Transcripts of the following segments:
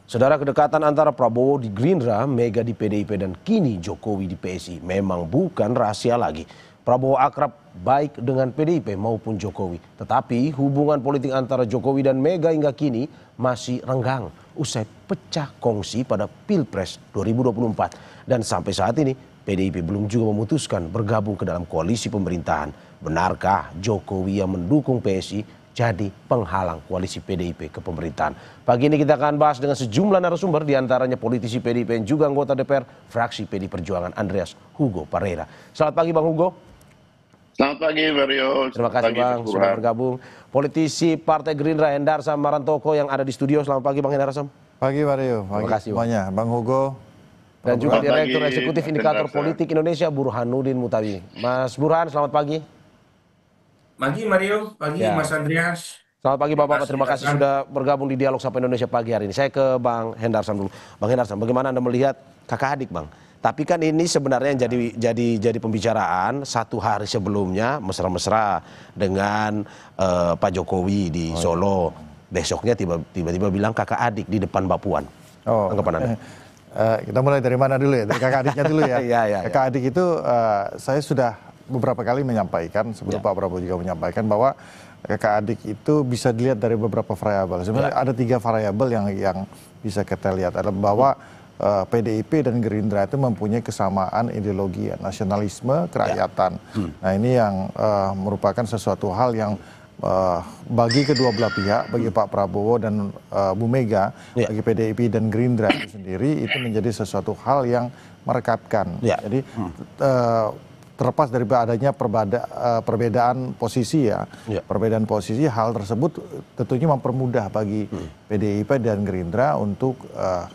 Saudara, kedekatan antara Prabowo di Gerindra, Mega di PDIP, dan kini Jokowi di PSI memang bukan rahasia lagi. Prabowo akrab baik dengan PDIP maupun Jokowi. Tetapi hubungan politik antara Jokowi dan Mega hingga kini masih renggang usai pecah kongsi pada Pilpres 2024. Dan sampai saat ini PDIP belum juga memutuskan bergabung ke dalam koalisi pemerintahan. Benarkah Jokowi yang mendukung PSI jadi penghalang koalisi PDIP ke pemerintahan? Pagi ini kita akan bahas dengan sejumlah narasumber, diantaranya politisi PDIP yang juga anggota DPR fraksi PD Perjuangan Andreas Hugo Parera. Selamat pagi Bang Hugo. Selamat pagi Mario. Terima kasih Bang sudah bergabung. Politisi Partai Gerindra Hendarsam Marantoko yang ada di studio. Selamat pagi Bang Hendarsam. Pagi Mario. Terima kasih semuanya. Bang Hugo. Dan juga Direktur Eksekutif Indikator Politik Indonesia Burhanuddin Mutawi. Mas Burhan, selamat pagi. Pagi Mario, pagi Mas Andreas. Selamat pagi Bapak, terima kasih sudah bergabung di Dialog Sapa Indonesia pagi hari ini. Saya ke Bang Hendarsam dulu. Bang Hendarsam, bagaimana Anda melihat kakak adik Bang? Tapi kan ini sebenarnya yang jadi pembicaraan satu hari sebelumnya mesra-mesra dengan Pak Jokowi di Solo. Besoknya tiba-tiba bilang kakak adik di depan Mbak Puan. Anggapan Anda? Kita mulai dari mana dulu ya? Dari kakak adiknya dulu ya. Kakak adik itu saya sudah beberapa kali menyampaikan, sebelum Pak Prabowo juga menyampaikan bahwa kakak adik itu bisa dilihat dari beberapa variabel. Sebenarnya ada 3 variabel yang bisa kita lihat, adalah bahwa PDIP dan Gerindra itu mempunyai kesamaan ideologi, nasionalisme, kerakyatan. Nah ini yang merupakan sesuatu hal yang bagi kedua belah pihak, bagi Pak Prabowo dan Bu Mega, bagi PDIP dan Gerindra itu sendiri, itu menjadi sesuatu hal yang merekatkan. Jadi terlepas dari adanya perbedaan posisi perbedaan posisi, hal tersebut tentunya mempermudah bagi PDIP dan Gerindra untuk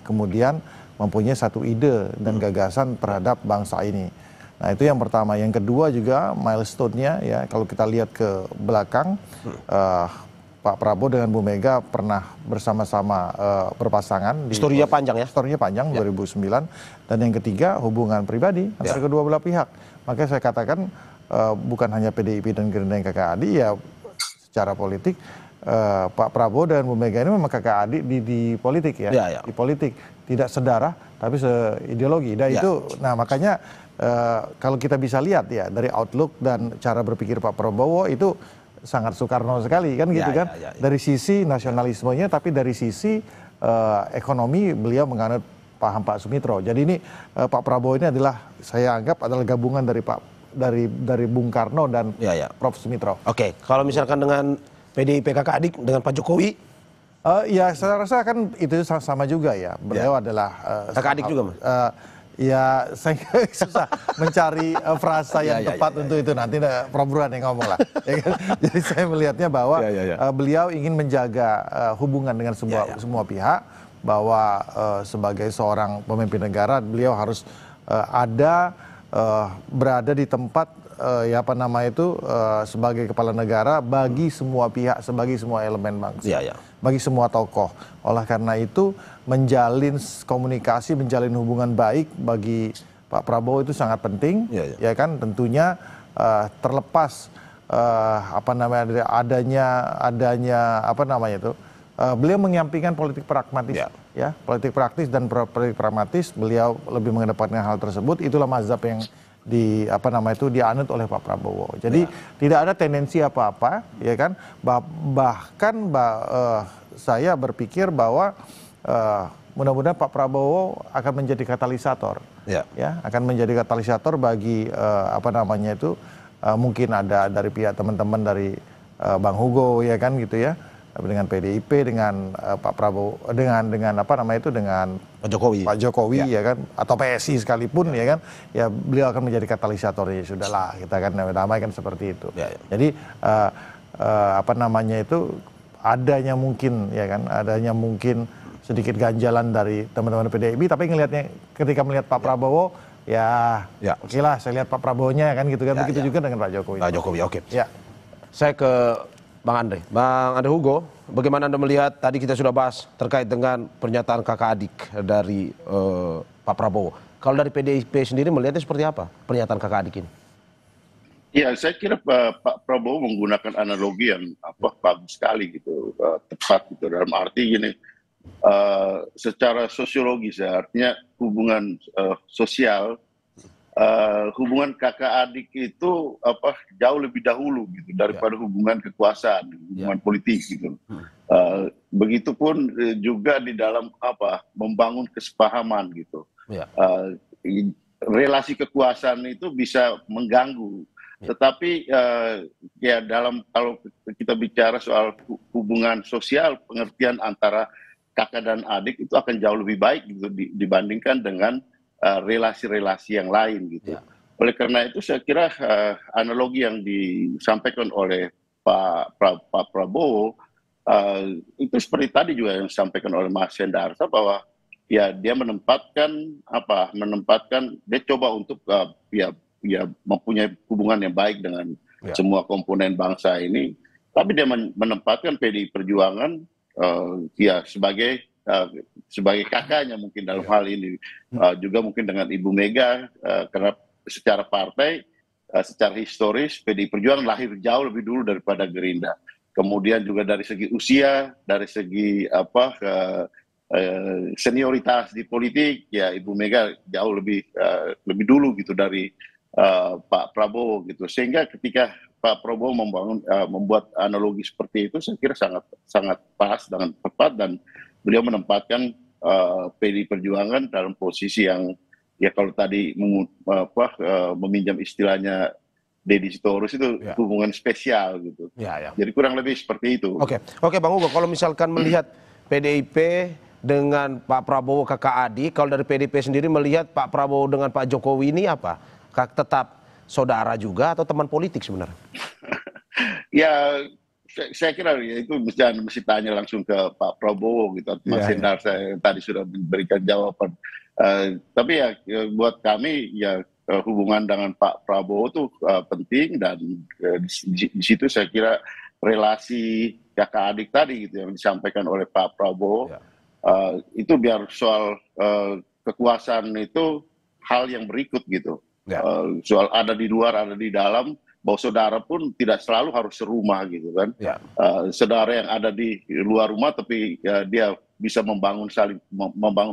kemudian mempunyai satu ide dan gagasan terhadap bangsa ini. Nah itu yang pertama. Yang kedua juga milestone-nya ya, kalau kita lihat ke belakang, Pak Prabowo dengan Bu Mega pernah bersama-sama berpasangan. Historinya panjang ya? Historinya panjang, 2009. Dan yang ketiga, hubungan pribadi antara kedua belah pihak. Makanya saya katakan bukan hanya PDIP dan Gerindra yang kakak adik, ya secara politik Pak Prabowo dan Bu Mega ini memang kakak adik di politik ya. Di politik, tidak sedarah tapi seideologi. Dan itu, nah makanya kalau kita bisa lihat ya dari outlook dan cara berpikir Pak Prabowo itu sangat Soekarno sekali kan gitu kan. Dari sisi nasionalismenya, tapi dari sisi ekonomi beliau menganut paham Pak Sumitro. Jadi ini Pak Prabowo ini adalah, saya anggap adalah gabungan dari Bung Karno dan Prof Sumitro. Oke, kalau misalkan dengan PDIP kakak adik dengan Pak Jokowi, ya saya rasa kan itu sama juga ya. Beliau adalah kakak adik juga Mas. Ya saya susah mencari frasa yang tepat untuk itu, nanti Prof Burhan yang ngomong lah. Jadi saya melihatnya bahwa beliau ingin menjaga hubungan dengan semua pihak, bahwa sebagai seorang pemimpin negara beliau harus berada di tempat sebagai kepala negara bagi semua pihak, sebagai semua elemen bangsa, bagi semua tokoh. Oleh karena itu menjalin komunikasi, menjalin hubungan baik bagi Pak Prabowo itu sangat penting, ya kan, tentunya terlepas beliau menyampingkan politik pragmatis, politik praktis, dan politik pragmatis beliau lebih mengedepankan hal tersebut. Itulah mazhab yang dianut oleh Pak Prabowo. Jadi tidak ada tendensi apa-apa, ya kan. Bahkan saya berpikir bahwa mudah-mudahan Pak Prabowo akan menjadi katalisator, akan menjadi katalisator bagi mungkin ada dari pihak teman-teman dari Bang Hugo, ya kan gitu ya, dengan PDIP, dengan Pak Prabowo, dengan Pak Jokowi, ya kan, atau PSI sekalipun, ya kan, ya beliau akan menjadi katalisator. Ya sudahlah, kita kan damai kan seperti itu. Jadi adanya mungkin sedikit ganjalan dari teman-teman PDIP, tapi ketika melihat Pak Prabowo, oke lah, saya lihat Pak Prabowo-nya kan gitu kan. Begitu juga dengan Pak Jokowi. Pak Jokowi, oke. Saya ke Bang Andre Hugo, bagaimana Anda melihat, tadi kita sudah bahas terkait dengan pernyataan kakak adik dari Pak Prabowo. Kalau dari PDIP sendiri melihatnya seperti apa pernyataan kakak adik ini? Ya, saya kira Pak Prabowo menggunakan analogi yang bagus sekali gitu, tepat gitu, dalam arti gini, secara sosiologis ya, artinya hubungan sosial, hubungan kakak adik itu jauh lebih dahulu gitu daripada hubungan kekuasaan, hubungan politik gitu. Begitupun juga di dalam membangun kesepahaman gitu. Relasi kekuasaan itu bisa mengganggu, tetapi ya kalau kita bicara soal hubungan sosial, pengertian antara kakak dan adik itu akan jauh lebih baik gitu dibandingkan dengan relasi-relasi yang lain gitu. Oleh karena itu saya kira analogi yang disampaikan oleh Pak Prabowo itu seperti tadi juga yang disampaikan oleh Mas Hendarsa, bahwa ya dia menempatkan dia coba untuk ya mempunyai hubungan yang baik dengan semua komponen bangsa ini, tapi dia menempatkan PDI Perjuangan ya sebagai kakaknya mungkin dalam hal ini, juga mungkin dengan Ibu Mega, karena secara partai, secara historis PDI Perjuangan lahir jauh lebih dulu daripada Gerindra. Kemudian juga dari segi usia, dari segi senioritas di politik, ya Ibu Mega jauh lebih dulu gitu dari Pak Prabowo gitu. Sehingga ketika Pak Prabowo membuat analogi seperti itu, saya kira sangat pas dengan tepat, dan beliau menempatkan PDI Perjuangan dalam posisi yang ya kalau tadi meminjam istilahnya Deddy Sitorus itu hubungan spesial gitu. Jadi kurang lebih seperti itu. Oke, Bang Hugo, kalau misalkan melihat PDIP dengan Pak Prabowo kakak adik, kalau dari PDIP sendiri melihat Pak Prabowo dengan Pak Jokowi ini apa? Tetap saudara juga atau teman politik sebenarnya? Ya, saya kira ya itu mesti tanya langsung ke Pak Prabowo gitu. Mas Hendar saya tadi sudah memberikan jawaban. Tapi ya buat kami ya hubungan dengan Pak Prabowo itu penting, dan di situ saya kira relasi kakak adik tadi gitu yang disampaikan oleh Pak Prabowo itu biar soal kekuasaan itu hal yang berikut gitu. Soal ada di luar, ada di dalam, bahwa saudara pun tidak selalu harus serumah gitu kan. Saudara yang ada di luar rumah tapi dia bisa membangun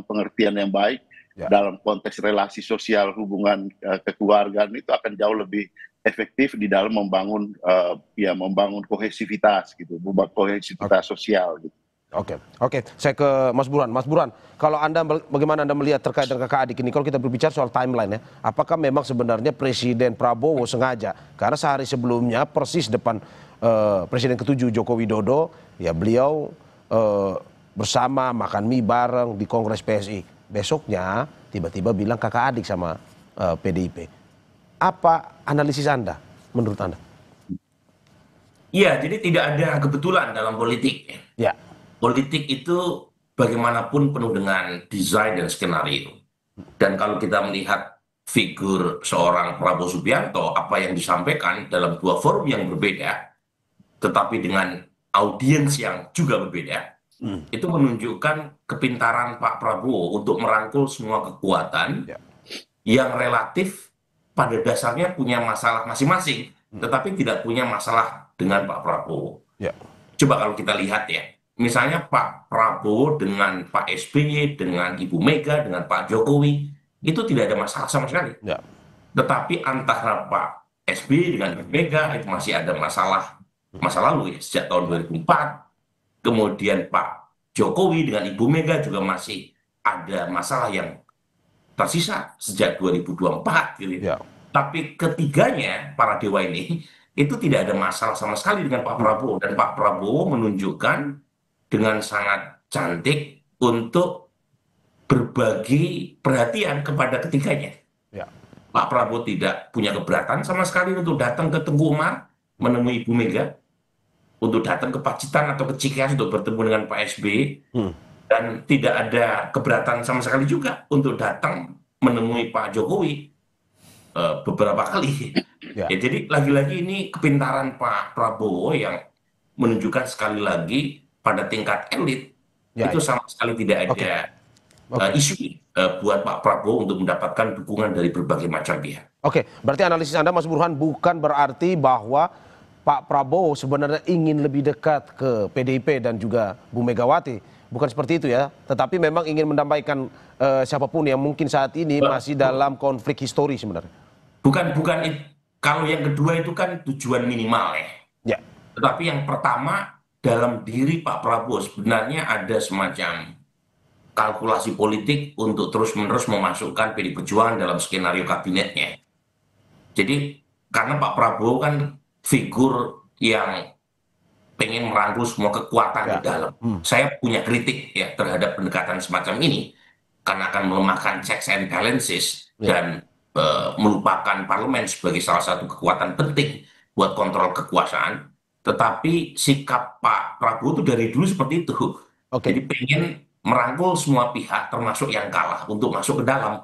pengertian yang baik dalam konteks relasi sosial, hubungan kekeluargaan, itu akan jauh lebih efektif di dalam membangun kohesivitas gitu, kohesivitas sosial gitu. Oke, saya ke Mas Burhan. Mas Burhan, kalau bagaimana Anda melihat terkait dengan kakak adik ini? Kalau kita berbicara soal timeline ya, apakah memang sebenarnya Presiden Prabowo sengaja? Karena sehari sebelumnya persis depan Presiden ke-7 Joko Widodo, ya beliau bersama makan mie bareng di Kongres PSI. Besoknya tiba-tiba bilang kakak adik sama PDIP. Apa analisis Anda menurut Anda? Iya, jadi tidak ada kebetulan dalam politik. Politik itu bagaimanapun penuh dengan desain dan skenario. Dan kalau kita melihat figur seorang Prabowo Subianto, apa yang disampaikan dalam dua forum yang berbeda, tetapi dengan audiens yang juga berbeda, itu menunjukkan kepintaran Pak Prabowo untuk merangkul semua kekuatan yang relatif pada dasarnya punya masalah masing-masing, tetapi tidak punya masalah dengan Pak Prabowo. Coba kalau kita lihat ya, misalnya Pak Prabowo dengan Pak SBY, dengan Ibu Mega, dengan Pak Jokowi, itu tidak ada masalah sama sekali. Tetapi antara Pak SBY dengan Ibu Mega itu masih ada masa lalu ya, sejak tahun 2004. Kemudian Pak Jokowi dengan Ibu Mega juga masih ada masalah yang tersisa sejak 2024 gitu. Tapi ketiganya, para dewa ini, itu tidak ada masalah sama sekali dengan Pak Prabowo. Dan Pak Prabowo menunjukkan dengan sangat cantik untuk berbagi perhatian kepada ketiganya. Pak Prabowo tidak punya keberatan sama sekali untuk datang ke Teguh Umar menemui Ibu Mega, untuk datang ke Pacitan atau ke Cikeas untuk bertemu dengan Pak SBY, dan tidak ada keberatan sama sekali juga untuk datang menemui Pak Jokowi beberapa kali. Jadi lagi-lagi ini kepintaran Pak Prabowo yang menunjukkan sekali lagi pada tingkat elit itu sama sekali tidak ada isu buat Pak Prabowo untuk mendapatkan dukungan dari berbagai macam pihak. Berarti analisis Anda, Mas Burhan, bukan berarti bahwa Pak Prabowo sebenarnya ingin lebih dekat ke PDIP dan juga Bu Megawati, bukan seperti itu ya. Tetapi memang ingin mendamaikan siapapun yang mungkin saat ini masih dalam konflik histori sebenarnya. Bukan kalau yang kedua itu kan tujuan minimal ya. Ya. Tetapi yang pertama, dalam diri Pak Prabowo sebenarnya ada semacam kalkulasi politik untuk terus-menerus memasukkan PDI Perjuangan dalam skenario kabinetnya. Jadi karena Pak Prabowo kan figur yang pengen merangkul semua kekuatan di dalam. Saya punya kritik ya terhadap pendekatan semacam ini karena akan melemahkan checks and balances dan melupakan parlemen sebagai salah satu kekuatan penting buat kontrol kekuasaan. Tetapi sikap Pak Prabowo itu dari dulu seperti itu. Jadi pengen merangkul semua pihak termasuk yang kalah untuk masuk ke dalam.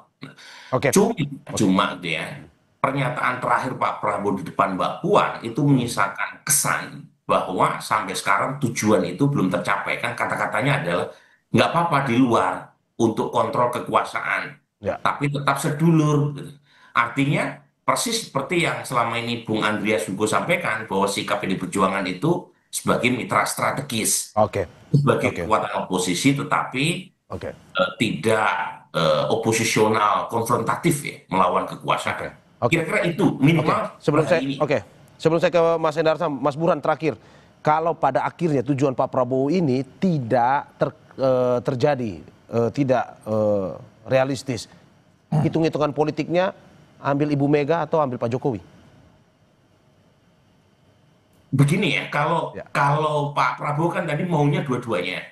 Cuma gitu ya, pernyataan terakhir Pak Prabowo di depan Mbak Puan itu menyisakan kesan bahwa sampai sekarang tujuan itu belum tercapai. Kan kata-katanya adalah nggak apa-apa di luar untuk kontrol kekuasaan, tapi tetap sedulur. Artinya persis seperti yang selama ini Bung Andreas Hugo sampaikan bahwa sikap PDI Perjuangan itu sebagai mitra strategis, sebagai kekuatan oposisi, tetapi tidak oposisional konfrontatif ya melawan kekuasaan. Kira-kira itu minimal. Sebelum saya ke Mas Hendarsam, Mas Burhan terakhir, kalau pada akhirnya tujuan Pak Prabowo ini tidak terjadi, tidak realistis, hitung-hitungan politiknya ambil Ibu Mega atau ambil Pak Jokowi? Begini ya, kalau Pak Prabowo kan tadi maunya dua-duanya.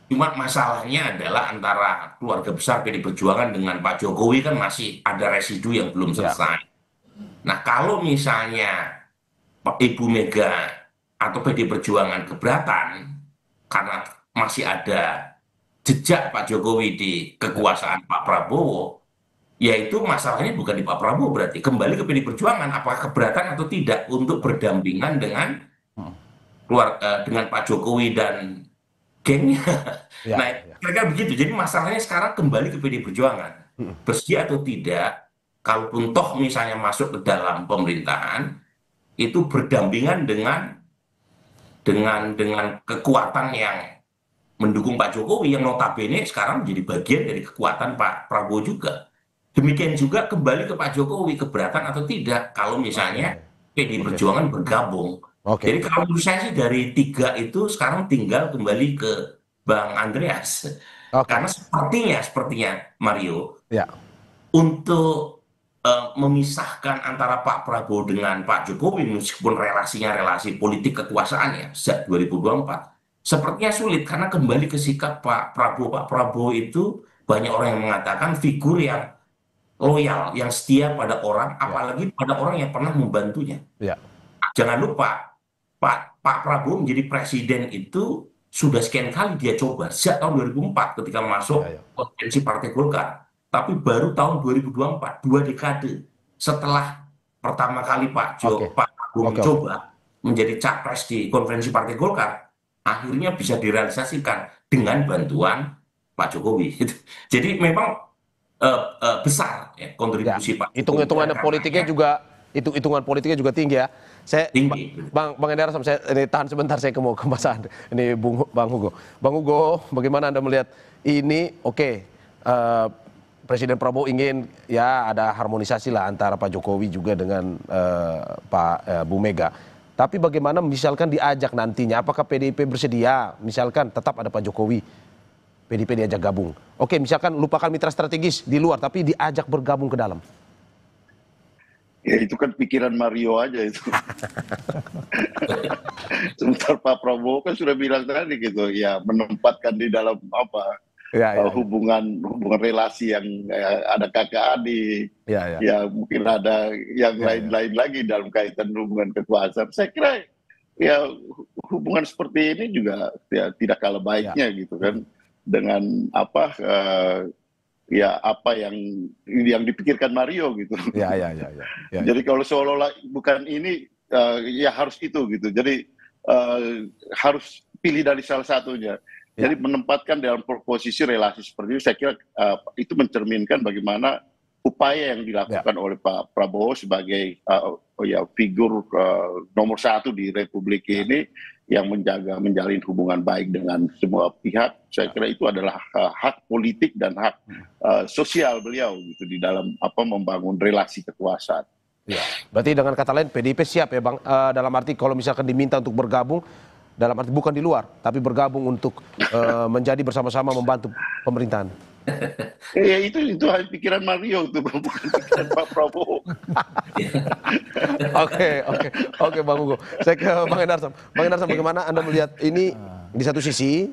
Cuma masalahnya adalah antara keluarga besar PDI Perjuangan dengan Pak Jokowi kan masih ada residu yang belum selesai. Nah, kalau misalnya Ibu Mega atau PDI Perjuangan keberatan karena masih ada jejak Pak Jokowi di kekuasaan Pak Prabowo, yaitu masalahnya bukan di Pak Prabowo, berarti kembali ke PDI Perjuangan apakah keberatan atau tidak untuk berdampingan dengan dengan Pak Jokowi dan gengnya. Nah, kira-kira begitu. Jadi masalahnya sekarang kembali ke PDI Perjuangan. Bersedia atau tidak, kalaupun toh misalnya masuk ke dalam pemerintahan, itu berdampingan dengan kekuatan yang mendukung Pak Jokowi, yang notabene sekarang menjadi bagian dari kekuatan Pak Prabowo juga. Demikian juga kembali ke Pak Jokowi, keberatan atau tidak, kalau misalnya PDI Perjuangan bergabung. Jadi kalau menurut saya sih dari tiga itu sekarang tinggal kembali ke Bang Andreas. Karena sepertinya Mario, untuk memisahkan antara Pak Prabowo dengan Pak Jokowi, meskipun relasinya relasi politik kekuasaan ya sejak 2024, sepertinya sulit karena kembali ke sikap Pak Prabowo. Pak Prabowo itu banyak orang yang mengatakan figur yang loyal, yang setia pada orang, apalagi pada orang yang pernah membantunya. Jangan lupa, Pak Prabowo menjadi presiden itu sudah sekian kali dia coba, sejak tahun 2004 ketika masuk konvensi Partai Golkar. Tapi baru tahun 2024, 2 dekade setelah pertama kali Pak Prabowo mencoba menjadi capres di konvensi Partai Golkar, akhirnya bisa direalisasikan dengan bantuan Pak Jokowi. Jadi memang besar ya kontribusi Pak. Hitungan politiknya juga tinggi ya. Tinggi. Bang Hendarsam, saya tahan sebentar, saya mau ke Mas Andre. Ini Bang Hugo. Bang Hugo, bagaimana Anda melihat ini? Presiden Prabowo ingin ya ada harmonisasi lah antara Pak Jokowi juga dengan Bu Mega. Tapi bagaimana misalkan diajak nantinya, apakah PDIP bersedia misalkan tetap ada Pak Jokowi, PDIP diajak gabung. Misalkan lupakan mitra strategis di luar, tapi diajak bergabung ke dalam. Ya itu kan pikiran Mario aja itu. Sebentar Pak Prabowo kan sudah bilang tadi gitu, ya menempatkan di dalam hubungan relasi yang ada kakak adik, ya mungkin ada yang lain-lain lagi dalam kaitan hubungan kekuasaan. Saya kira ya hubungan seperti ini juga ya tidak kalah baiknya gitu kan dengan apa yang dipikirkan Mario gitu. Jadi kalau seolah-olah bukan ini ya harus itu gitu. Jadi harus pilih dari salah satunya. Jadi menempatkan dalam posisi relasi seperti itu, saya kira itu mencerminkan bagaimana upaya yang dilakukan oleh Pak Prabowo sebagai figur nomor 1 di Republik ini yang menjalin hubungan baik dengan semua pihak. Saya kira itu adalah hak politik dan hak sosial beliau gitu di dalam membangun relasi kekuasaan. Ya, berarti dengan kata lain PDIP siap ya Bang, dalam arti kalau misalkan diminta untuk bergabung, dalam arti bukan di luar, tapi bergabung untuk menjadi bersama-sama membantu pemerintahan. Ya itu hanya pikiran Mario itu, bukan pikiran Pak Prabowo. Oke, Bang Hugo. Saya ke Bang Endarsam. Bang Endarsam, bagaimana Anda melihat ini di satu sisi,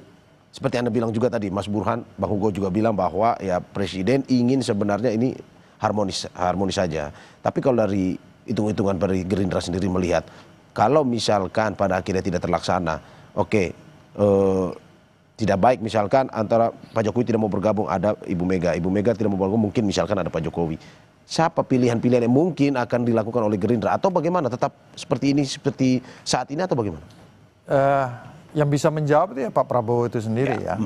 seperti Anda bilang juga tadi, Mas Burhan, Bang Hugo juga bilang bahwa ya Presiden ingin sebenarnya ini harmonis saja. Tapi kalau dari hitung-hitungan dari Gerindra sendiri melihat, kalau misalkan pada akhirnya tidak terlaksana, tidak baik misalkan antara Pak Jokowi tidak mau bergabung, ada Ibu Mega tidak mau bergabung, mungkin misalkan ada Pak Jokowi. Siapa pilihan-pilihan yang mungkin akan dilakukan oleh Gerindra atau bagaimana? Tetap seperti ini, seperti saat ini atau bagaimana? Yang bisa menjawab itu ya Pak Prabowo itu sendiri ya.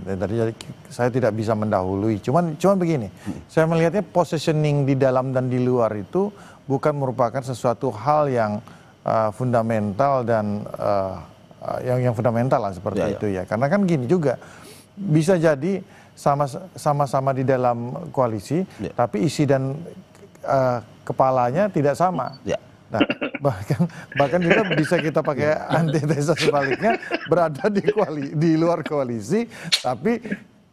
Jadi saya tidak bisa mendahului. Cuman begini, saya melihatnya positioning di dalam dan di luar itu bukan merupakan sesuatu hal yang fundamental dan yang fundamental lah seperti itu ya. Karena kan gini juga, bisa jadi sama-sama di dalam koalisi, tapi isi dan kepalanya tidak sama. Nah, bahkan juga bisa kita pakai antitesa sebaliknya, berada di luar koalisi, tapi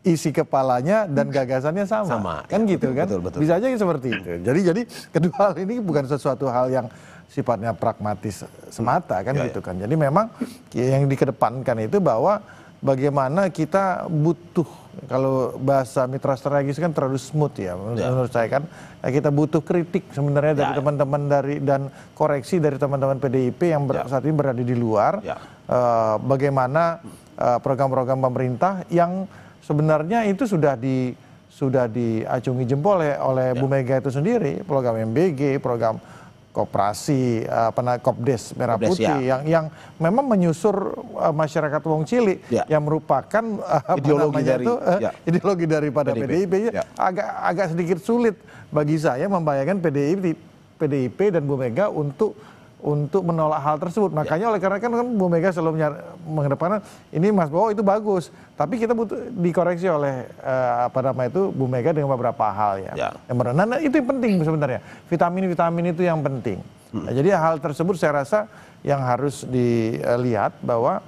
isi kepalanya dan gagasannya sama. Kan gitu kan? Betul. Bisa aja seperti itu. Jadi kedua hal ini bukan sesuatu hal yang sifatnya pragmatis semata kan gitu kan. Jadi memang yang dikedepankan itu bahwa bagaimana kita butuh, kalau bahasa mitra strategis kan terlalu smooth ya menurut saya kan, kita butuh kritik sebenarnya dari teman-teman dan koreksi dari teman-teman PDIP yang saat ini berada di luar, bagaimana program-program pemerintah yang sebenarnya itu sudah diacungi jempol oleh Bu Mega itu sendiri, program MBG, program koperasi, Kopdes Merah Putih yang memang menyusur masyarakat Wong Cilik yang merupakan ideologi daripada PDIP. Agak sedikit sulit bagi saya membayangkan PDIP dan Bu Mega untuk menolak hal tersebut. Makanya oleh karena kan Bu Mega selalu mengedepankan ini Mas Bowo itu bagus, tapi kita butuh dikoreksi oleh Bu Mega dengan beberapa hal ya. Nah, itu yang penting sebenarnya. Vitamin itu yang penting. Nah, jadi hal tersebut saya rasa yang harus dilihat bahwa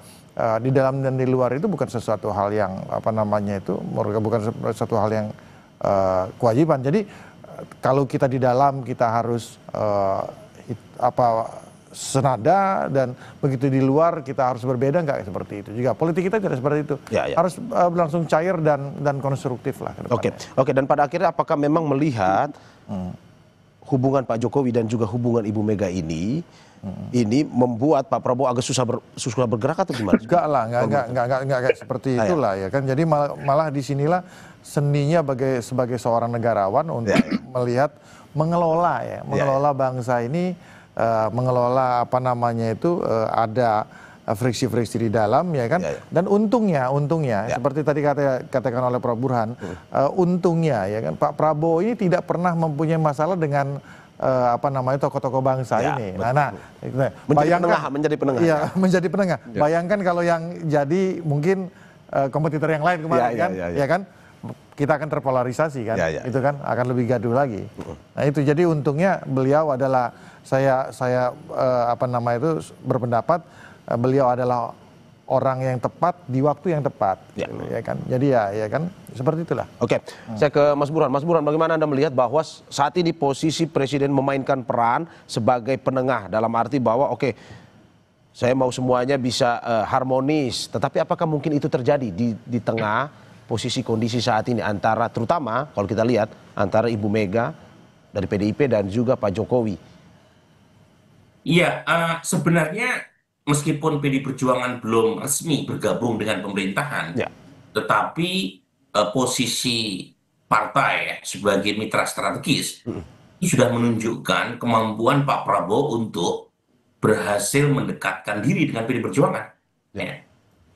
di dalam dan di luar itu bukan sesuatu hal yang bukan sesuatu hal yang kewajiban. Jadi kalau kita di dalam kita harus senada, dan begitu di luar kita harus berbeda, nggak seperti itu juga. Politik kita tidak seperti itu. Harus langsung cair dan konstruktif lah. Oke. Dan pada akhirnya apakah memang melihat hubungan Pak Jokowi dan juga hubungan Ibu Mega ini membuat Pak Prabowo agak susah bergerak atau gimana? Enggak lah, enggak seperti itulah ya kan. Jadi malah disinilah seninya sebagai seorang negarawan untuk melihat mengelola bangsa ini, mengelola ada friksi-friksi di dalam ya kan. Dan untungnya seperti tadi katakan oleh Prof Burhan, untungnya ya kan Pak Prabowo ini tidak pernah mempunyai masalah dengan tokoh-tokoh bangsa ini. Menjadi penengah. Iya, menjadi penengah. Bayangkan kalau yang jadi mungkin kompetitor yang lain kemarin ya kan. Kita akan terpolarisasi kan, itu kan akan lebih gaduh lagi. Nah itu jadi untungnya beliau adalah berpendapat beliau adalah orang yang tepat di waktu yang tepat, ya kan. Jadi ya kan seperti itulah. Oke, saya ke Mas Burhan. Mas Burhan, bagaimana Anda melihat bahwa saat ini posisi Presiden memainkan peran sebagai penengah dalam arti bahwa saya mau semuanya bisa harmonis, tetapi apakah mungkin itu terjadi di tengah posisi kondisi saat ini antara, terutama kalau kita lihat antara Ibu Mega dari PDIP dan juga Pak Jokowi? Iya, sebenarnya meskipun PDI Perjuangan belum resmi bergabung dengan pemerintahan, tetapi posisi partai sebagai mitra strategis ini sudah menunjukkan kemampuan Pak Prabowo untuk berhasil mendekatkan diri dengan PDI Perjuangan.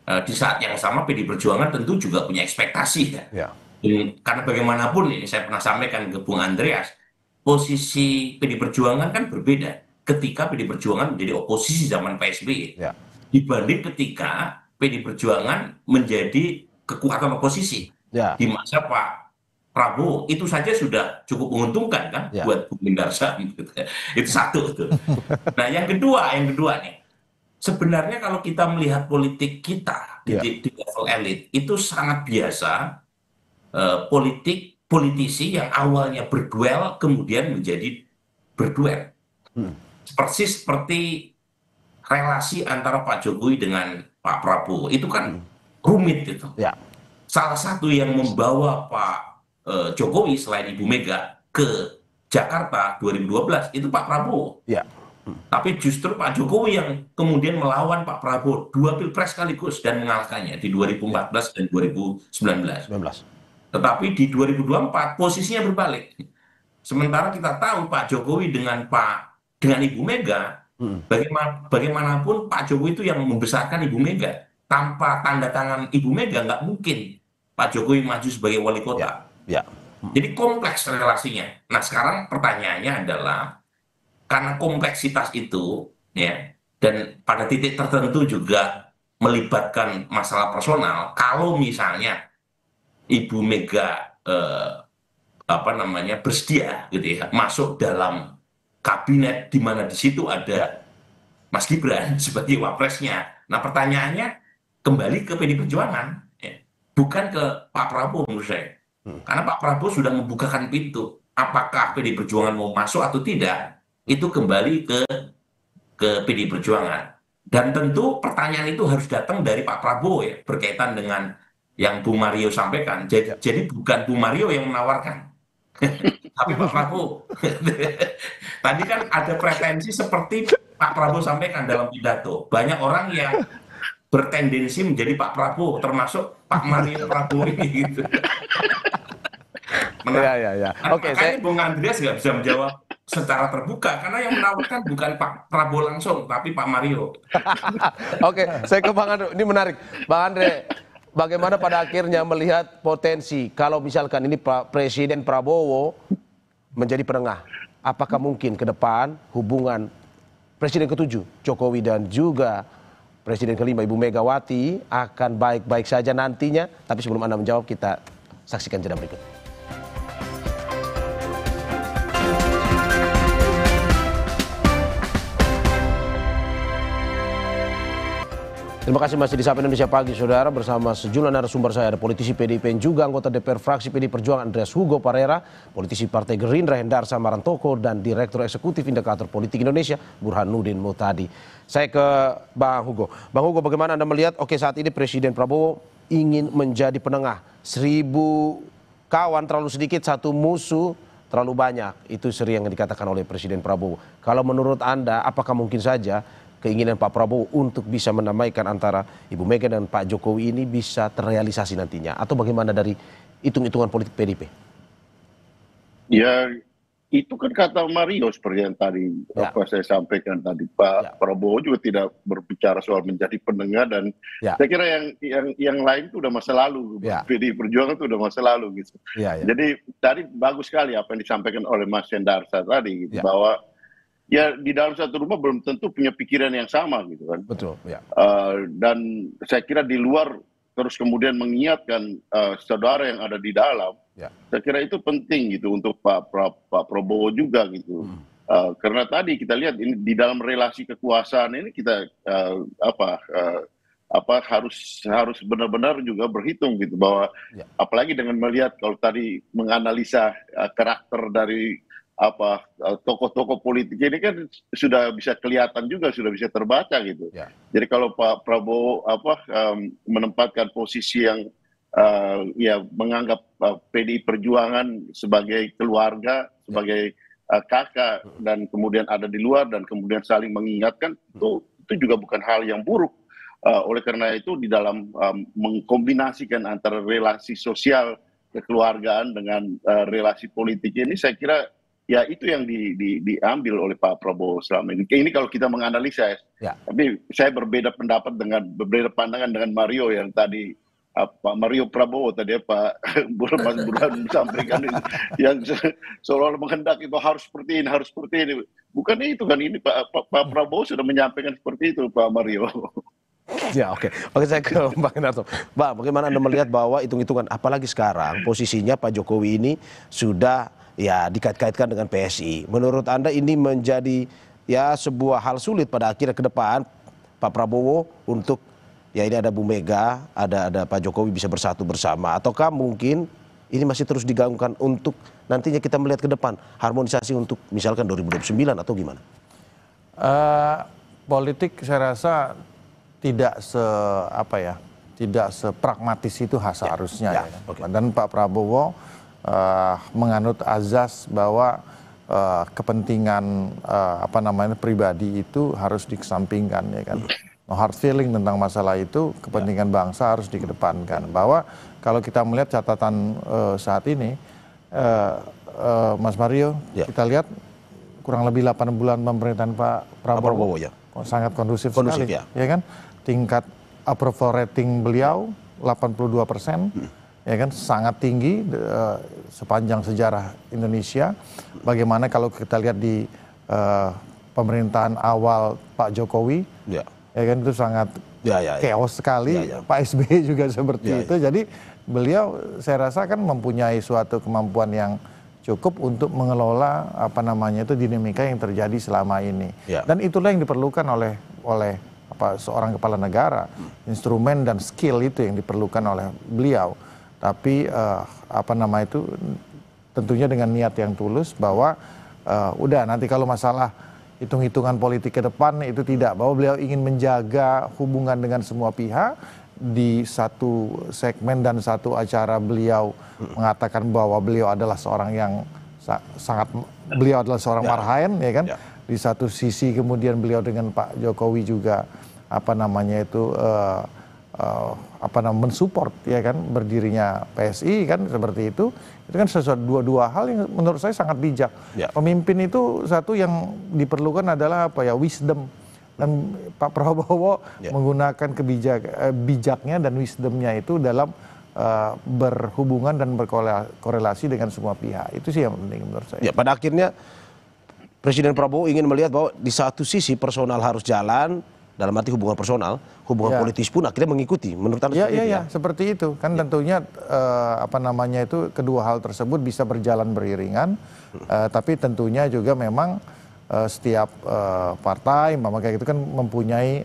Di saat yang sama PDI Perjuangan tentu juga punya ekspektasi karena bagaimanapun ini saya pernah sampaikan ke Bung Andreas, posisi PDI Perjuangan kan berbeda ketika PDI Perjuangan menjadi oposisi zaman PSBY. dibanding ketika PD Perjuangan menjadi kekuatan oposisi di masa Pak Prabowo. Itu saja sudah cukup menguntungkan kan buat Bung Darsa. Itu satu tuh. Nah yang kedua nih, sebenarnya kalau kita melihat politik kita di level elit itu sangat biasa, politisi yang awalnya berduel kemudian menjadi berduel. Persis seperti relasi antara Pak Jokowi dengan Pak Prabowo itu kan rumit itu. Salah satu yang membawa Pak Jokowi selain Ibu Mega ke Jakarta 2012 itu Pak Prabowo. Tapi justru Pak Jokowi yang kemudian melawan Pak Prabowo 2 pilpres sekaligus dan mengalahkannya di 2014 dan 2019. Tetapi di 2024 posisinya berbalik. Sementara kita tahu Pak Jokowi dengan Ibu Mega, bagaimanapun Pak Jokowi itu yang membesarkan Ibu Mega. Tanpa tanda tangan Ibu Mega nggak mungkin Pak Jokowi maju sebagai wali kota. Jadi kompleks relasinya. Nah sekarang pertanyaannya adalah karena kompleksitas itu, dan pada titik tertentu juga melibatkan masalah personal. Kalau misalnya Ibu Mega bersedia gitu ya masuk dalam kabinet di mana di situ ada Mas Gibran sebagai wapresnya. Nah pertanyaannya kembali ke PD Perjuangan, bukan ke Pak Prabowo menurut saya. Karena Pak Prabowo sudah membukakan pintu. Apakah PD Perjuangan mau masuk atau tidak, itu kembali ke PD Perjuangan. Dan tentu pertanyaan itu harus datang dari Pak Prabowo ya, berkaitan dengan yang Bung Mario sampaikan. Jadi bukan Bung Mario yang menawarkan, tapi Pak Prabowo. Tadi kan ada pretensi seperti Pak Prabowo sampaikan dalam pidato. Banyak orang yang bertendensi menjadi Pak Prabowo, termasuk Pak Mario Prabowo ini gitu. Oke, makanya Bung Andreas nggak bisa menjawab secara terbuka karena yang menawarkan bukan Pak Prabowo langsung, tapi Pak Mario. Oke, saya ke Bang Andre. Ini menarik, Bang Andre. Bagaimana pada akhirnya melihat potensi kalau misalkan ini Pak Presiden Prabowo menjadi penengah? Apakah mungkin ke depan hubungan Presiden ke-7 Jokowi dan juga Presiden ke-5 Ibu Megawati akan baik-baik saja nantinya? Tapi sebelum Anda menjawab, kita saksikan jeda berikut. Terima kasih masih di Sapa Indonesia Pagi, saudara, bersama sejumlah narasumber saya. Ada politisi PDIP yang juga anggota DPR fraksi PD Perjuangan Andreas Hugo Parera, politisi Partai Gerindra Hendarsa Marantoko, dan Direktur Eksekutif Indikator Politik Indonesia Burhanuddin Muhtadi. Saya ke Bang Hugo. Bang Hugo, bagaimana Anda melihat, saat ini Presiden Prabowo ingin menjadi penengah. 1.000 kawan terlalu sedikit, 1 musuh terlalu banyak. Itu sering yang dikatakan oleh Presiden Prabowo. Kalau menurut Anda, apakah mungkin saja keinginan Pak Prabowo untuk bisa mendamaikan antara Ibu Mega dan Pak Jokowi ini bisa terrealisasi nantinya? Atau bagaimana dari hitung-hitungan politik PDIP? Ya, itu kan kata Mario seperti yang tadi saya sampaikan tadi. Pak Prabowo juga tidak berbicara soal menjadi penengah, dan saya kira yang lain itu udah masa lalu. PDI Perjuangan itu udah masa lalu gitu. Jadi tadi bagus sekali apa yang disampaikan oleh Mas Hendarsa tadi gitu, bahwa ya di dalam satu rumah belum tentu punya pikiran yang sama gitu kan. Betul. Dan saya kira di luar terus kemudian mengingatkan saudara yang ada di dalam. Saya kira itu penting gitu untuk Pak Prabowo juga gitu. Karena tadi kita lihat ini di dalam relasi kekuasaan ini kita harus benar-benar juga berhitung gitu, bahwa apalagi dengan melihat kalau tadi menganalisa karakter dari tokoh-tokoh politik ini kan sudah bisa kelihatan juga, sudah bisa terbaca gitu. Jadi kalau Pak Prabowo menempatkan posisi yang menganggap PDI Perjuangan sebagai keluarga, sebagai kakak, dan kemudian ada di luar dan kemudian saling mengingatkan, itu juga bukan hal yang buruk. Oleh karena itu di dalam mengkombinasikan antara relasi sosial kekeluargaan dengan relasi politik ini, saya kira ya itu yang diambil oleh Pak Prabowo selama ini. Ini kalau kita menganalisa tapi saya berbeda pandangan dengan Mario yang tadi, Pak Mario Prabowo tadi Pak Mas Burhan sampaikan yang seolah-olah menghendaki itu harus seperti ini, Bukan itu kan, ini Pak Prabowo sudah menyampaikan seperti itu, Pak Mario. Ya, oke. Oke, saya ke Bang Enarto. Bang, bagaimana Anda melihat bahwa hitung-hitungan, apalagi sekarang posisinya Pak Jokowi ini sudah ya dikait-kaitkan dengan PSI. Menurut Anda ini menjadi ya sebuah hal sulit pada akhirnya ke depan Pak Prabowo untuk ya ini ada Bu Mega, ada Pak Jokowi bisa bersatu bersama, ataukah mungkin ini masih terus digaungkan untuk nantinya kita melihat ke depan harmonisasi untuk misalkan 2029 atau gimana? Politik saya rasa tidak sepragmatis itu seharusnya ya. Okay. Dan Pak Prabowo menganut azas bahwa kepentingan pribadi itu harus dikesampingkan ya kan. No hard feeling tentang masalah itu, kepentingan bangsa harus dikedepankan. Bahwa kalau kita melihat catatan saat ini, Mas Mario, kita lihat kurang lebih 8 bulan pemerintahan Pak Prabowo ya. Sangat kondusif sekali, ya kan? Tingkat approval rating beliau 82%, ya kan, sangat tinggi sepanjang sejarah Indonesia. Bagaimana kalau kita lihat di pemerintahan awal Pak Jokowi, ya kan, itu sangat chaos sekali. Pak SBY juga seperti itu. Jadi beliau saya rasa kan mempunyai suatu kemampuan yang cukup untuk mengelola dinamika yang terjadi selama ini. Dan itulah yang diperlukan oleh seorang kepala negara. Instrumen dan skill itu yang diperlukan oleh beliau. Tapi tentunya dengan niat yang tulus bahwa udah nanti kalau masalah hitung-hitungan politik ke depan itu tidak, bahwa beliau ingin menjaga hubungan dengan semua pihak. Di satu segmen dan satu acara beliau mengatakan bahwa beliau adalah seorang yang beliau adalah seorang marhaen, ya kan. Di satu sisi kemudian beliau dengan Pak Jokowi juga mensupport ya kan berdirinya PSI kan, seperti itu kan sesuatu dua hal yang menurut saya sangat bijak. Pemimpin itu satu yang diperlukan adalah wisdom, dan Pak Prabowo menggunakan bijaknya dan wisdomnya itu dalam berhubungan dan berkorelasi dengan semua pihak. Itu sih yang penting menurut saya. Ya, pada akhirnya Presiden Prabowo ingin melihat bahwa di satu sisi personal harus jalan, dalam arti hubungan personal, hubungan politis pun akhirnya mengikuti. Menurut Anda seperti itu? Iya, seperti itu. Kan tentunya kedua hal tersebut bisa berjalan beriringan, tapi tentunya juga memang setiap partai kayak gitu kan mempunyai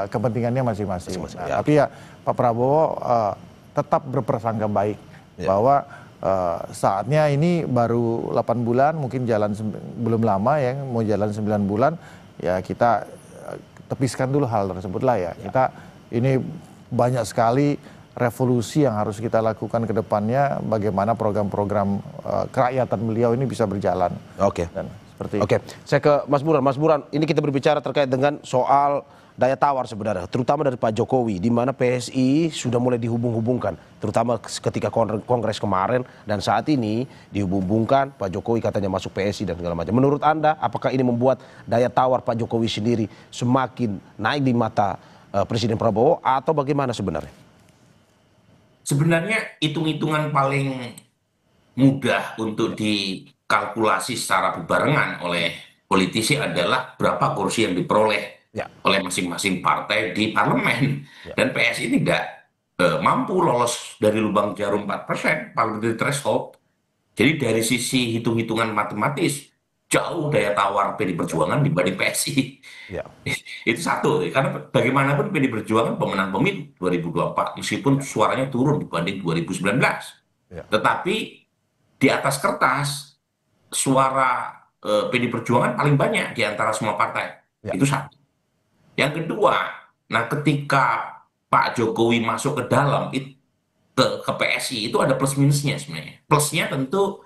kepentingannya masing-masing. Tapi ya Pak Prabowo tetap berprasangka baik bahwa saatnya ini baru 8 bulan, mungkin jalan belum lama ya, mau jalan 9 bulan, ya kita tepiskan dulu hal tersebut lah ya. Kita ini banyak sekali revolusi yang harus kita lakukan ke depannya, bagaimana program-program kerakyatan beliau ini bisa berjalan. Oke. Oke, saya ke Mas Buran. Mas Buran, ini kita berbicara terkait dengan soal daya tawar sebenarnya, terutama dari Pak Jokowi, di mana PSI sudah mulai dihubung-hubungkan, terutama ketika kongres kemarin, dan saat ini dihubung-hubungkan, Pak Jokowi katanya masuk PSI dan segala macam. Menurut Anda, apakah ini membuat daya tawar Pak Jokowi sendiri semakin naik di mata Presiden Prabowo, atau bagaimana sebenarnya? Sebenarnya hitung-hitungan paling mudah untuk dikalkulasi secara berbarengan oleh politisi adalah berapa kursi yang diperoleh oleh masing-masing partai di parlemen. Dan PSI tidak mampu lolos dari lubang jarum 4%, parliamentary threshold. Jadi dari sisi hitung-hitungan matematis, jauh daya tawar PD Perjuangan dibanding PSI. Itu satu, karena bagaimanapun PD Perjuangan pemenang pemilu 2024, meskipun suaranya turun dibanding 2019. Tetapi di atas kertas, suara PD Perjuangan paling banyak di antara semua partai. Itu satu. Yang kedua, nah ketika Pak Jokowi masuk ke dalam ke PSI, itu ada plus minusnya sebenarnya. Plusnya tentu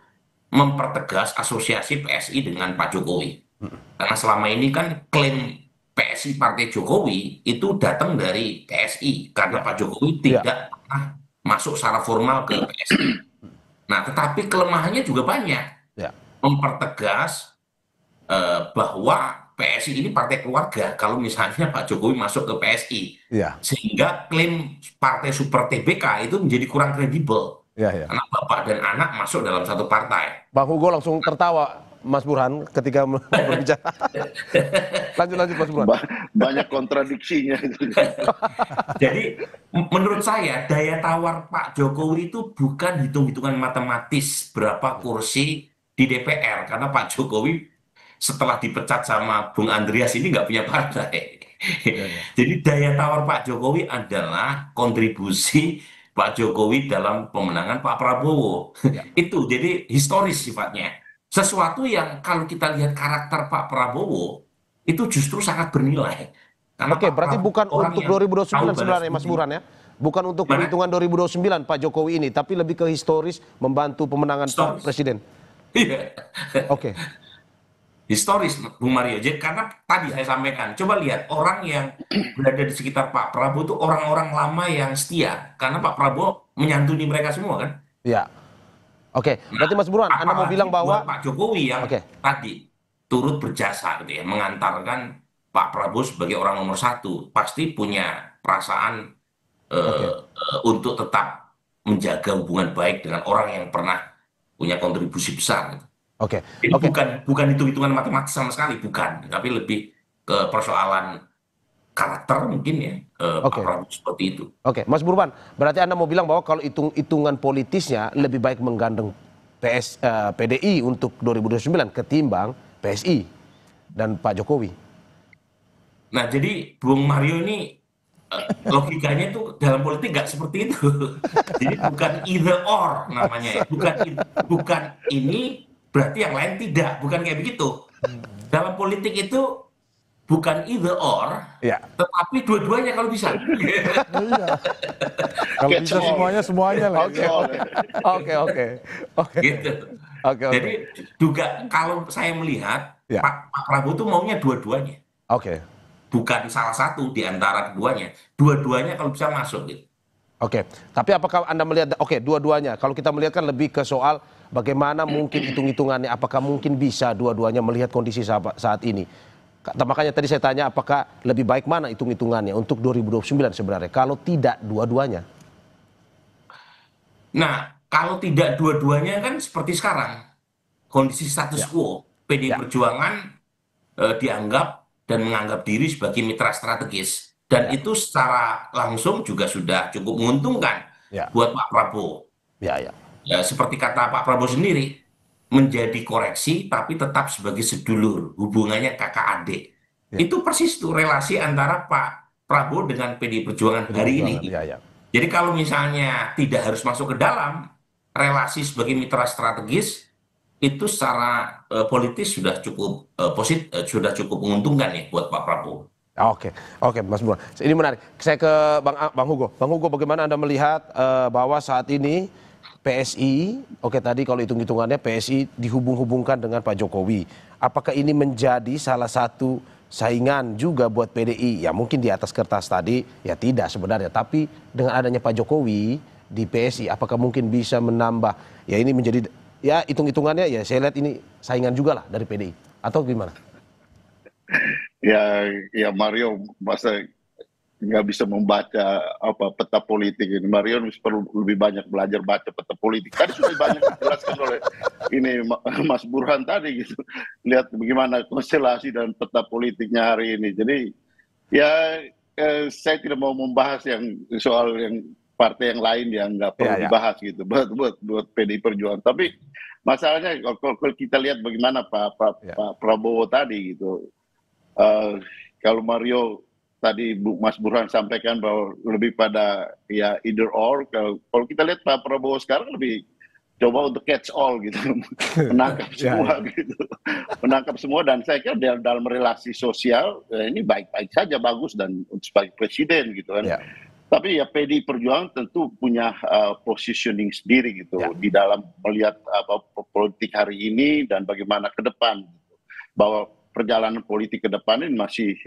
mempertegas asosiasi PSI dengan Pak Jokowi. Karena selama ini kan klaim PSI Partai Jokowi itu datang dari PSI, karena Pak Jokowi tidak pernah masuk secara formal ke PSI. Nah, tetapi kelemahannya juga banyak. Mempertegas bahwa PSI ini partai keluarga kalau misalnya Pak Jokowi masuk ke PSI. Sehingga klaim partai super TBK itu menjadi kurang kredibel. Karena bapak dan anak masuk dalam satu partai. Bang Hugo langsung tertawa. Mas Burhan ketika berbicara. Lanjut Mas Burhan. Banyak kontradiksinya. Jadi menurut saya daya tawar Pak Jokowi itu bukan hitung-hitungan matematis berapa kursi di DPR, karena Pak Jokowi setelah dipecat sama Bung Andreas ini nggak punya partai. Jadi daya tawar Pak Jokowi adalah kontribusi Pak Jokowi dalam pemenangan Pak Prabowo. Itu jadi historis sifatnya. Sesuatu yang kalau kita lihat karakter Pak Prabowo itu justru sangat bernilai. Karena Oke, Pak berarti Prabowo bukan orang untuk yang 2029 tahu sebenarnya balas Mas Burhan ya? Bukan untuk Mana? perhitungan 2029 Pak Jokowi ini, tapi lebih ke historis membantu pemenangan Pak Historis. Presiden. Iya. Oke. Historis, Bung Mario. Jadi karena tadi saya sampaikan, coba lihat orang yang berada di sekitar Pak Prabowo itu orang-orang lama yang setia, karena Pak Prabowo menyantuni mereka semua kan. Ya. Oke, berarti Mas Burhan, Anda mau Apalagi bilang bahwa buat Pak Jokowi yang Oke. tadi turut berjasa gitu ya, mengantarkan Pak Prabowo sebagai orang nomor satu, pasti punya perasaan untuk tetap menjaga hubungan baik dengan orang yang pernah punya kontribusi besar gitu. Oke. Jadi Oke. bukan hitung-hitungan matematis sama sekali, bukan, tapi lebih ke persoalan karakter mungkin ya, Pak Oke. Prabowo seperti itu. Oke, Mas Burhan, berarti Anda mau bilang bahwa kalau hitung-hitungan politisnya lebih baik menggandeng PDI untuk 2029 ketimbang PSI dan Pak Jokowi. Nah, jadi Bung Mario ini logikanya tuh dalam politik nggak seperti itu. Jadi bukan either or namanya ya. Bukan ini berarti yang lain tidak. Bukan kayak begitu. Dalam politik itu bukan either or, tetapi dua-duanya kalau bisa. Kalau bisa semuanya lah. Oke. Gitu. Jadi juga kalau saya melihat Pak Prabowo tuh maunya dua-duanya. Oke. Bukan salah satu di antara keduanya. Dua-duanya kalau bisa masuk gitu. Oke, tapi apakah Anda melihat, dua-duanya, kalau kita melihat kan lebih ke soal bagaimana mungkin hitung-hitungannya, apakah mungkin bisa dua-duanya melihat kondisi saat ini. Makanya tadi saya tanya apakah lebih baik mana hitung-hitungannya untuk 2029 sebenarnya, kalau tidak dua-duanya. Nah, kalau tidak dua-duanya kan seperti sekarang, kondisi status quo, PDI Perjuangan dianggap dan menganggap diri sebagai mitra strategis. Dan itu secara langsung juga sudah cukup menguntungkan buat Pak Prabowo. Ya, seperti kata Pak Prabowo sendiri, menjadi koreksi tapi tetap sebagai sedulur, hubungannya kakak adik. Itu persis tuh relasi antara Pak Prabowo dengan PDI Perjuangan hari ini. Jadi kalau misalnya tidak harus masuk ke dalam relasi sebagai mitra strategis, itu secara politis sudah cukup positif, sudah cukup menguntungkan ya buat Pak Prabowo. Oke, Mas Burhan. Ini menarik. Saya ke Bang Hugo. Bang Hugo, bagaimana Anda melihat bahwa saat ini PSI, tadi kalau hitung-hitungannya PSI dihubung-hubungkan dengan Pak Jokowi. Apakah ini menjadi salah satu saingan juga buat PDI? Ya mungkin di atas kertas tadi, ya tidak sebenarnya. Tapi dengan adanya Pak Jokowi di PSI, apakah mungkin bisa menambah? Ya ini menjadi, ya hitung-hitungannya ya saya lihat ini saingan juga lah dari PDI. Atau gimana? Ya Mario masa nggak bisa membaca peta politik ini. Mario perlu lebih banyak belajar baca peta politik. Tadi sudah banyak dijelaskan oleh ini Mas Burhan tadi gitu. Lihat bagaimana konstelasi dan peta politiknya hari ini. Jadi ya saya tidak mau membahas yang soal yang partai yang lain yang nggak perlu dibahas gitu buat PDI Perjuangan. Tapi masalahnya kalau kita lihat bagaimana Pak Prabowo tadi gitu. Kalau Mario tadi Mas Burhan sampaikan bahwa lebih pada ya either or, kalau kita lihat Pak Prabowo sekarang lebih coba untuk catch all gitu, menangkap semua gitu, menangkap semua, dan saya kira dalam relasi sosial ini baik-baik saja, bagus dan sebagai presiden gitu kan. Tapi ya PDI Perjuangan tentu punya positioning sendiri gitu di dalam melihat politik hari ini dan bagaimana ke depan gitu. Bahwa perjalanan politik ke depan ini masih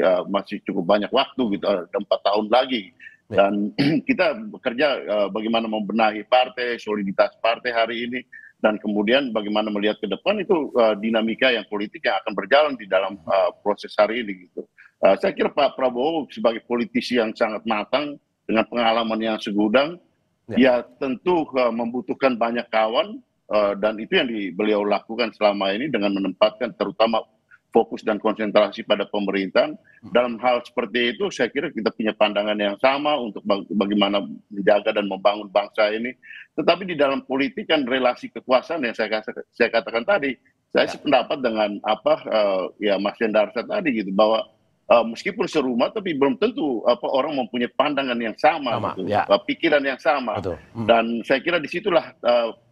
cukup banyak waktu gitu, 4 tahun lagi, dan kita bekerja bagaimana membenahi partai, soliditas partai hari ini, dan kemudian bagaimana melihat ke depan itu dinamika yang politik yang akan berjalan di dalam proses hari ini gitu. Saya kira Pak Prabowo sebagai politisi yang sangat matang dengan pengalaman yang segudang, ya tentu membutuhkan banyak kawan dan itu yang beliau lakukan selama ini dengan menempatkan terutama fokus dan konsentrasi pada pemerintahan. Dalam hal seperti itu saya kira kita punya pandangan yang sama untuk bagaimana menjaga dan membangun bangsa ini. Tetapi di dalam politik kan relasi kekuasaan yang saya katakan tadi, saya sependapat dengan ya Mas Hendarsa tadi gitu, bahwa meskipun serumah tapi belum tentu orang mempunyai pandangan yang sama gitu, pikiran yang sama. Dan saya kira disitulah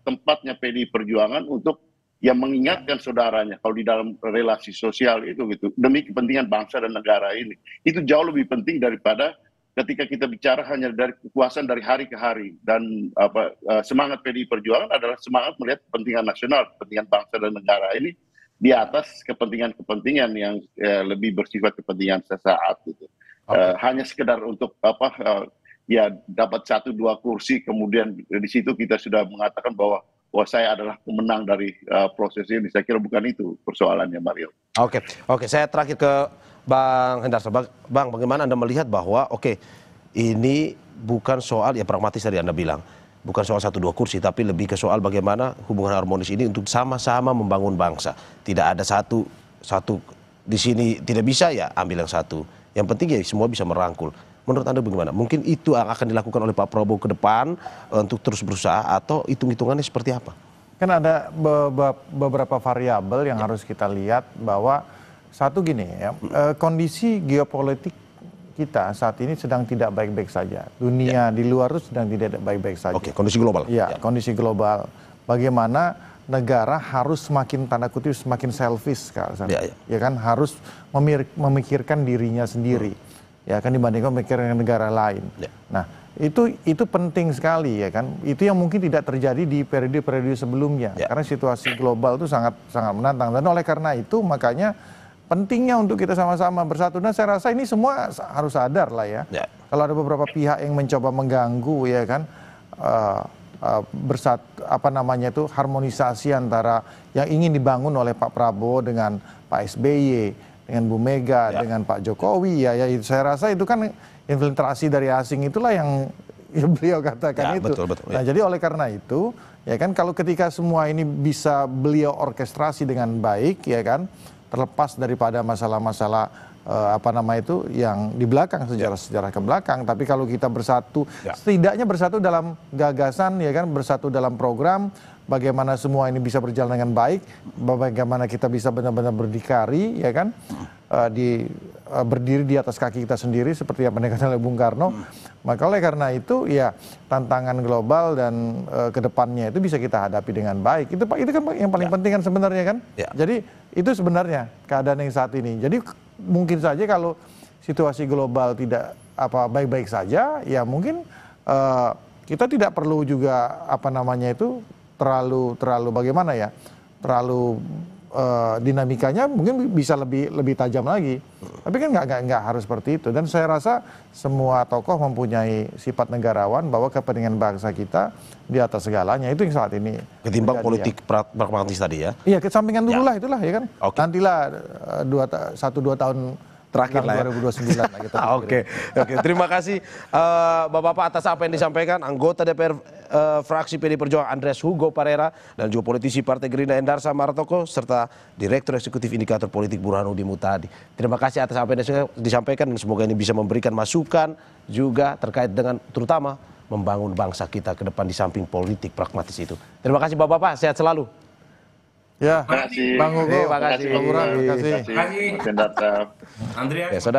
tempatnya PDI Perjuangan untuk yang mengingatkan saudaranya kalau di dalam relasi sosial itu gitu, demi kepentingan bangsa dan negara ini. Itu jauh lebih penting daripada ketika kita bicara hanya dari kekuasaan dari hari ke hari. Dan semangat PDI Perjuangan adalah semangat melihat kepentingan nasional, kepentingan bangsa dan negara ini di atas kepentingan-kepentingan yang lebih bersifat kepentingan sesaat gitu. Hanya sekedar untuk ya dapat 1-2 kursi, kemudian di situ kita sudah mengatakan bahwa saya adalah pemenang dari proses ini. Saya kira bukan itu persoalannya, Mario. Oke, saya terakhir ke Bang Hendarsa. Bang, bagaimana Anda melihat bahwa ini bukan soal, ya pragmatis tadi Anda bilang, bukan soal 1-2 kursi, tapi lebih ke soal bagaimana hubungan harmonis ini untuk sama-sama membangun bangsa. Tidak ada satu di sini tidak bisa, ya ambil yang satu. Yang penting ya semua bisa merangkul. Menurut Anda bagaimana? Mungkin itu yang akan dilakukan oleh Pak Prabowo ke depan untuk terus berusaha, atau hitung-hitungannya seperti apa? Kan ada beberapa variabel yang harus kita lihat, bahwa satu gini ya, kondisi geopolitik kita saat ini sedang tidak baik-baik saja. Dunia di luar itu sedang tidak baik-baik saja. Kondisi global. Ya, kondisi global. Bagaimana negara harus semakin tanda kutip semakin selfish sekarang. Ya kan, harus memikirkan dirinya sendiri. Ya kan, dibandingkan memikirkan negara lain. Nah, itu penting sekali ya kan. Itu yang mungkin tidak terjadi di periode-periode sebelumnya. Karena situasi global itu sangat menantang. Dan oleh karena itu makanya pentingnya untuk kita sama-sama bersatu. Dan saya rasa ini semua harus sadar lah ya. Kalau ada beberapa pihak yang mencoba mengganggu ya kan, harmonisasi antara yang ingin dibangun oleh Pak Prabowo dengan Pak SBY, dengan Bu Mega, dengan Pak Jokowi, ya saya rasa itu kan infiltrasi dari asing, itulah yang beliau katakan itu. Betul, nah, jadi oleh karena itu, ya kan, kalau ketika semua ini bisa beliau orkestrasi dengan baik, ya kan, terlepas daripada masalah-masalah yang di belakang, sejarah-sejarah ke belakang, tapi kalau kita bersatu, setidaknya bersatu dalam gagasan, ya kan, bersatu dalam program, bagaimana semua ini bisa berjalan dengan baik, bagaimana kita bisa benar-benar berdikari, ya kan, berdiri di atas kaki kita sendiri seperti yang dikatakan oleh Bung Karno. Maka oleh karena itu ya tantangan global dan kedepannya itu bisa kita hadapi dengan baik. Itu kan yang paling penting kan sebenarnya kan. Jadi itu sebenarnya keadaan yang saat ini. Jadi mungkin saja kalau situasi global tidak baik-baik saja, ya mungkin kita tidak perlu juga terlalu bagaimana ya, terlalu dinamikanya mungkin bisa lebih tajam lagi. Tapi kan nggak harus seperti itu. Dan saya rasa semua tokoh mempunyai sifat negarawan, bahwa kepentingan bangsa kita di atas segalanya. Itu yang saat ini ketimbang politik pragmatis tadi ya. Iya, kesampingan dulu lah, itulah ya kan. Nantilah 1-2 tahun terakhir lah 2029 lah kita. Oke. Terima kasih Bapak-bapak atas apa yang disampaikan. Anggota DPR fraksi PDI Perjuangan Andreas Hugo Parera, dan juga politisi Partai Gerindra Hendarsa Martoko, serta Direktur Eksekutif Indikator Politik Burhanuddin Muhtadi. Terima kasih atas apa yang disampaikan, dan semoga ini bisa memberikan masukan juga terkait dengan terutama membangun bangsa kita ke depan di samping politik pragmatis itu. Terima kasih Bapak-bapak, sehat selalu. Ya, terima kasih Bang Hugo, terima kasih. Bang Burhan, terima kasih. Terima kasih. Andreas. Ya, saudara.